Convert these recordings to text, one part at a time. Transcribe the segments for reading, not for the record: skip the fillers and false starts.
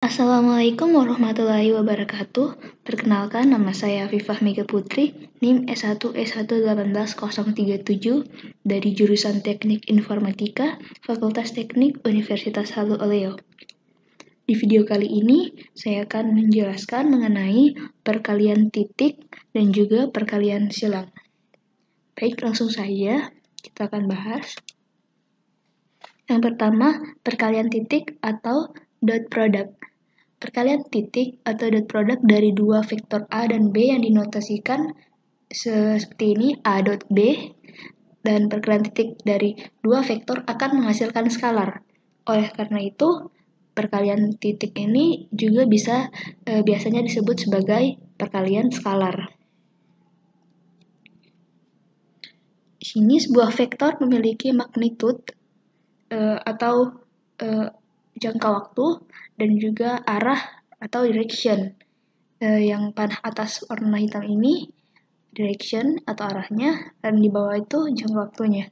Assalamualaikum warahmatullahi wabarakatuh. Perkenalkan, nama saya Afifah Mega Putri, NIM S1S1181037 dari jurusan Teknik Informatika, Fakultas Teknik Universitas Halu Oleo. Di video kali ini, saya akan menjelaskan mengenai perkalian titik dan juga perkalian silang. Baik, langsung saja kita akan bahas. Yang pertama, perkalian titik atau dot product. Perkalian titik atau dot product dari dua vektor A dan B yang dinotasikan seperti ini, A dot B, dan perkalian titik dari dua vektor akan menghasilkan skalar. Oleh karena itu, perkalian titik ini juga biasanya disebut sebagai perkalian skalar. Di sini sebuah vektor memiliki magnitude atau jangka waktu dan juga arah atau direction. Yang panah atas warna hitam ini direction atau arahnya, dan di bawah itu jangka waktunya.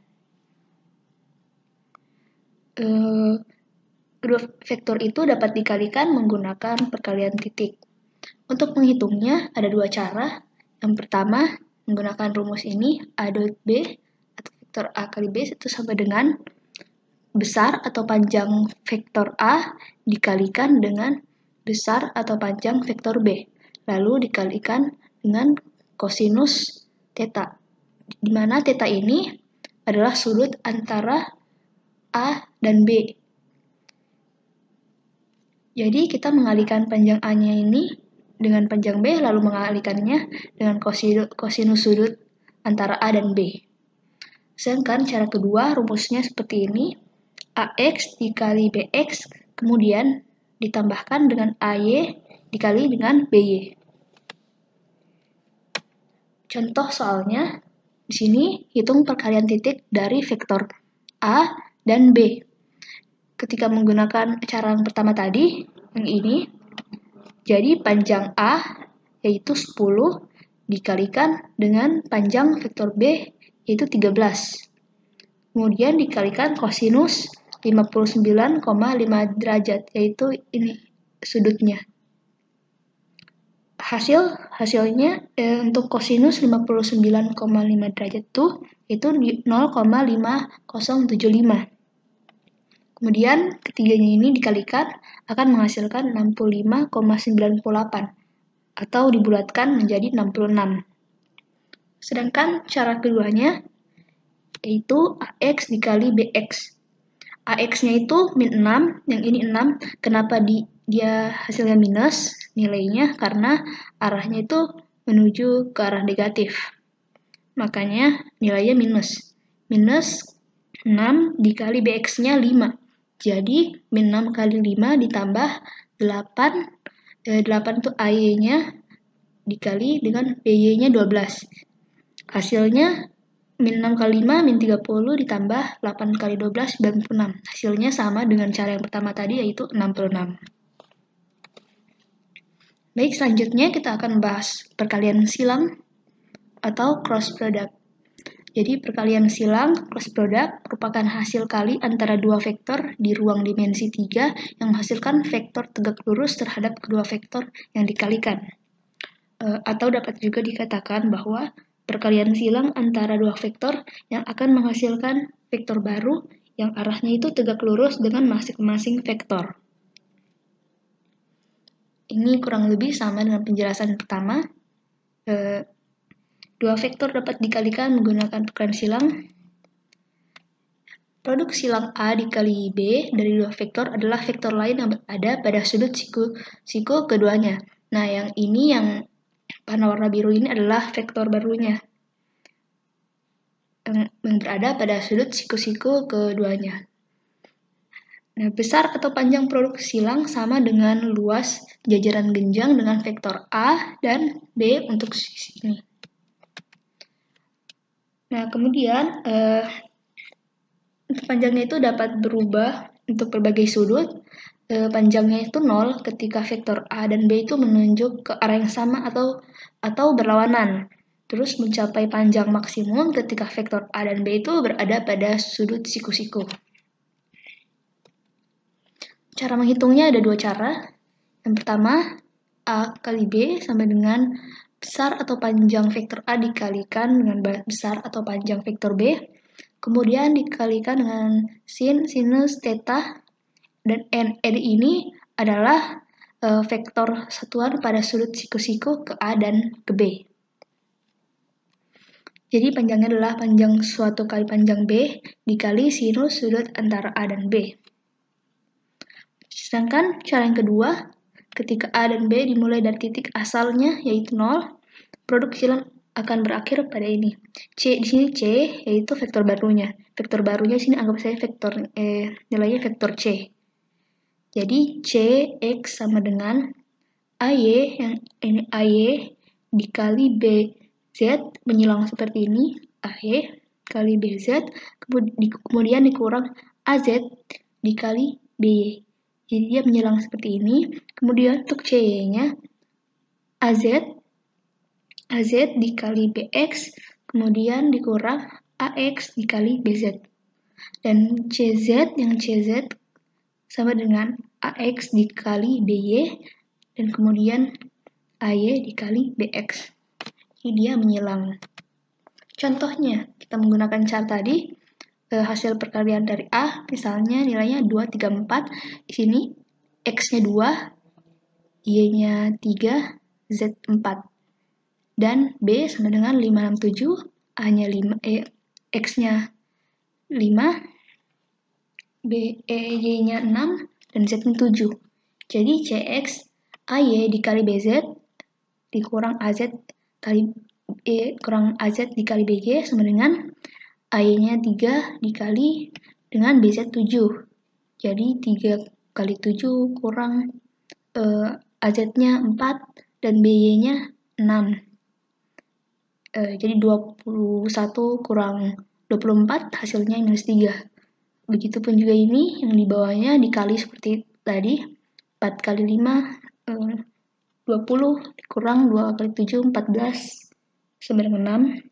Kedua vektor itu dapat dikalikan menggunakan perkalian titik. Untuk menghitungnya ada dua cara. Yang pertama, menggunakan rumus ini, A dot B atau vektor A kali B itu sama dengan besar atau panjang vektor A dikalikan dengan besar atau panjang vektor B, lalu dikalikan dengan kosinus theta, di mana theta ini adalah sudut antara A dan B. Jadi kita mengalihkan panjang A-nya ini dengan panjang B, lalu mengalikannya dengan kosinus sudut antara A dan B. Sedangkan cara kedua rumusnya seperti ini, AX dikali BX, kemudian ditambahkan dengan AY dikali dengan BY. Contoh soalnya, di sini hitung perkalian titik dari vektor A dan B. Ketika menggunakan cara yang pertama tadi, yang ini, jadi panjang A yaitu 10 dikalikan dengan panjang vektor B yaitu 13. Kemudian dikalikan kosinus 59,5 derajat, yaitu ini sudutnya. Hasilnya untuk kosinus 59,5 derajat itu 0,5075. Kemudian ketiganya ini dikalikan akan menghasilkan 65,98 atau dibulatkan menjadi 66. Sedangkan cara keduanya yaitu AX dikali BX. AX-nya itu min 6, yang ini 6. Kenapa dia hasilnya minus nilainya? Karena arahnya itu menuju ke arah negatif. Makanya nilainya minus. Minus 6 dikali BX-nya 5. Jadi min 6 kali 5 ditambah 8. 8 itu AY-nya dikali dengan BY-nya 12. Hasilnya min 6 kali 5, min 30 ditambah 8 kali 12, 96. Hasilnya sama dengan cara yang pertama tadi, yaitu 66. Baik, selanjutnya kita akan bahas perkalian silang atau cross product. Jadi perkalian silang, cross product, merupakan hasil kali antara dua vektor di ruang dimensi 3 yang menghasilkan vektor tegak lurus terhadap kedua vektor yang dikalikan. Atau dapat juga dikatakan bahwa perkalian silang antara dua vektor yang akan menghasilkan vektor baru yang arahnya itu tegak lurus dengan masing-masing vektor. Ini kurang lebih sama dengan penjelasan pertama. Dua vektor dapat dikalikan menggunakan perkalian silang. Produk silang A dikali B dari dua vektor adalah vektor lain yang berada pada sudut siku keduanya. Nah, yang ini yang warna biru ini adalah vektor barunya yang berada pada sudut siku-siku keduanya. Nah, besar atau panjang produk silang sama dengan luas jajaran genjang dengan vektor A dan B untuk sisi ini. Nah, kemudian panjangnya itu dapat berubah untuk berbagai sudut. Panjangnya itu 0 ketika vektor A dan B itu menunjuk ke arah yang sama atau berlawanan. Terus mencapai panjang maksimum ketika vektor A dan B itu berada pada sudut siku-siku. Cara menghitungnya ada dua cara. Yang pertama, A kali B sama dengan besar atau panjang vektor A dikalikan dengan besar atau panjang vektor B, kemudian dikalikan dengan sin, sinus, theta, dan n ini adalah vektor satuan pada sudut siku-siku ke A dan ke B. Jadi panjangnya adalah panjang suatu kali panjang B dikali sinus sudut antara A dan B. Sedangkan cara yang kedua, ketika A dan B dimulai dari titik asalnya yaitu 0, produk silang akan berakhir pada ini. C di sini C yaitu vektor barunya. Vektor barunya sini anggap saya nilainya vektor C. Jadi Cx sama dengan AY, yang ini AY dikali BZ menyilang seperti ini, AY kali BZ, kemudian dikurang AZ dikali BY. Jadi dia menyilang seperti ini, kemudian untuk CY-nya AZ dikali BX, kemudian dikurang AX dikali BZ. Dan CZ, yang CZ sama dengan AX dikali BY, dan kemudian AY dikali BX. Jadi dia menyilang. Contohnya, kita menggunakan cara tadi, hasil perkalian dari A, misalnya nilainya 2, 3, 4, di sini X-nya 2, Y-nya 3, Z 4. Dan B sama dengan 5, 6, 7, A-nya 5, X-nya 5, Y-nya 6, dan Z-nya 7. Jadi CX AY dikali BZ dikurang AZ kali kurang AZ dikali BY sama dengan AY-nya 3 dikali dengan BZ 7. Jadi 3 kali 7 kurang AZ-nya 4 dan BY-nya 6. Jadi 21 kurang 24 hasilnya minus 3. Begitupun juga ini yang di bawahnya dikali seperti tadi, 4 kali 5 20 dikurang 2 kali 7 14 sama dengan 6.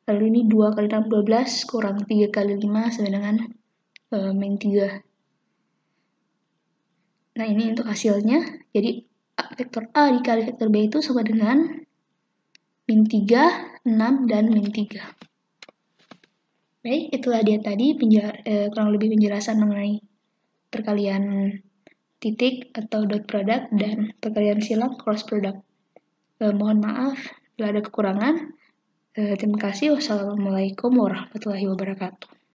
Lalu ini 2 kali 6 12 kurang 3 kali 5 sama dengan min 3. Nah ini untuk hasilnya. Jadi vektor A dikali vektor B itu sama dengan min 3, 6, dan min 3. Baik, itulah dia tadi kurang lebih penjelasan mengenai perkalian titik atau dot product dan perkalian silang cross product. Mohon maaf bila ada kekurangan. Terima kasih. Wassalamualaikum warahmatullahi wabarakatuh.